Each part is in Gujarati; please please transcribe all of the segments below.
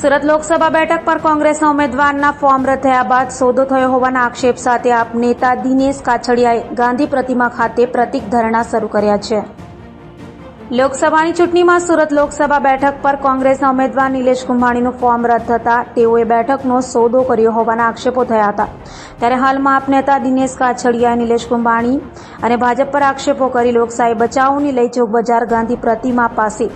સુરત લોકસભા બેઠક પર કોંગ્રેસના ઉમેદવારના ફોર્મ રદ થયા બાદ સોદો થયો હોવાના આક્ષેપ સાથે આપ નેતા દિનેશ કાછડિયાએ ગાંધી પ્રતિમા ખાતે પ્રતિક ધરણા શરૂ કર્યા છે। લોકસભાની ચૂંટણીમાં સુરત લોકસભા બેઠક પર કોંગ્રેસના ઉમેદવાર નિલેશ કુંભાણીનું ફોર્મ રદ થતાં તેઓએ બેઠકનો સોદો કર્યો હોવાના આક્ષેપો થયા હતા। ત્યારે હાલમાં આપ નેતા દિનેશ કાછડિયાએ નિલેશ કુંભાણી અને ભાજપ પર આક્ષેપો કરી લોકશાહી બચાવોની લઈ ચોક બજાર ગાંધી પ્રતિમા પાસે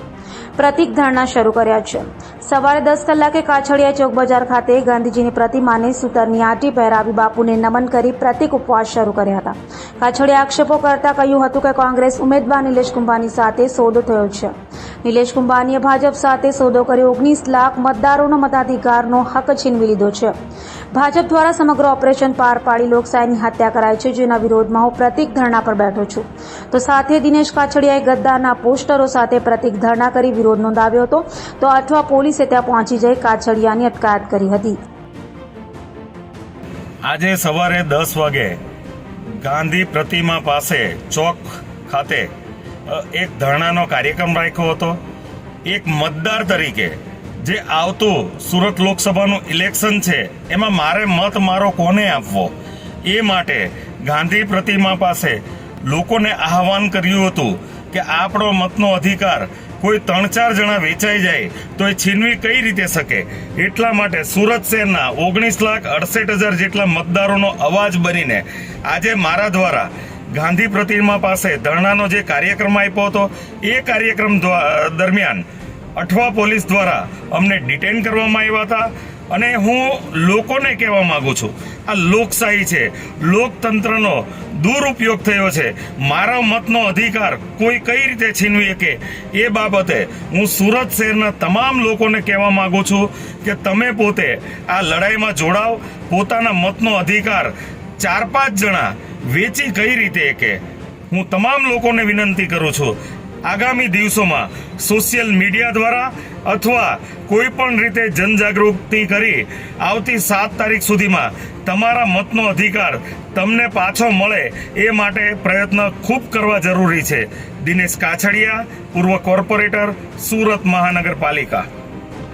પ્રતિક ધરણા શરૂ કર્યા છે। સવારે 10 કલાકે કાછડિયા ચોક બજાર ખાતે ગાંધીજીની પ્રતિમાને સૂતરની આંટી પહેરાવી બાપુને નમન કરી પ્રતિક ઉપવાસ શરૂ કર્યા હતા। કાછડિયા આક્ષેપો કરતા કહ્યું હતું કે કોંગ્રેસ ઉમેદવાર નિલેશ કુંભાણી સાથે સોદો થયો છે। નિલેશ કુંભાણીએ ભાજપ સાથે સોદો કરી 19 લાખ મતદારોનો મતાધિકારનો હક છીનવી લીધો છે। ભાજપ દ્વારા સમગ્ર ઓપરેશન પાર પાડી લોકશાહીની હત્યા કરાઈ છે, જેના વિરોધમાં હું પ્રતિક ધરણા પર બેઠો છું। તો સાથે દિનેશ કાછડિયાએ ગદ્દારના પોસ્ટરો સાથે પ્રતિક ધરણા કરી વિરોધ નોંધાવ્યો હતો, તો અઠવા પોલીસે ત્યાં પહોંચી જઈ કાછડિયાની અટકાયત કરી હતી। આજે સવારે 10 વાગે ગાંધી પ્રતિમા પાસે ચોક ખાતે એક ધરણાનો કાર્યક્રમ રાખ્યો હતો। એક મતદાર તરીકે જે આવતું સુરત લોકસભાનું ઇલેક્શન છે એમાં મારે મત મારો કોને આપવો એ માટે ગાંધી પ્રતિમા પાસે લોકોને આહવાન કર્યું હતું કે આપણો મતનો અધિકાર કોઈ 3-4 જણા વેચાઈ જાય તો એ છીનવી કઈ રીતે શકે। એટલા માટે સુરત શહેરના 19,68,000 જેટલા મતદારોનો અવાજ બનીને આજે મારા દ્વારા ગાંધી પ્રતિમા પાસે ધરણાનો જે કાર્યક્રમ આપ્યો હતો એ કાર્યક્રમ દરમિયાન અઠવા પોલીસ દ્વારા અમને ડિટેન કરવામાં આવ્યા હતા। અને હું લોકોને કહેવા માંગુ છું, આ લોકશાહી છે, લોકતંત્રનો દુરુપયોગ થયો છે। મારા મતનો અધિકાર કોઈ કઈ રીતે છીનવી શકે એ બાબતે હું સુરત શહેરના તમામ લોકોને કહેવા માંગુ છું કે તમે પોતે આ લડાઈમાં જોડાઓ। પોતાના મતનો અધિકાર 4-5 જણા વેચી કઈ રીતે કે હું તમામ લોકોને વિનંતી કરું છું, આગામી દિવસોમાં સોશિયલ મીડિયા દ્વારા અથવા કોઈ પણ રીતે જનજાગૃતિ કરી આવતી 7 તારીખ સુધીમાં તમારા મતનો અધિકાર તમને પાછો મળે એ માટે પ્રયત્ન ખૂબ કરવા જરૂરી છે। દિનેશ કાછડિયા, પૂર્વ કોર્પોરેટર, સુરત મહાનગરપાલિકા।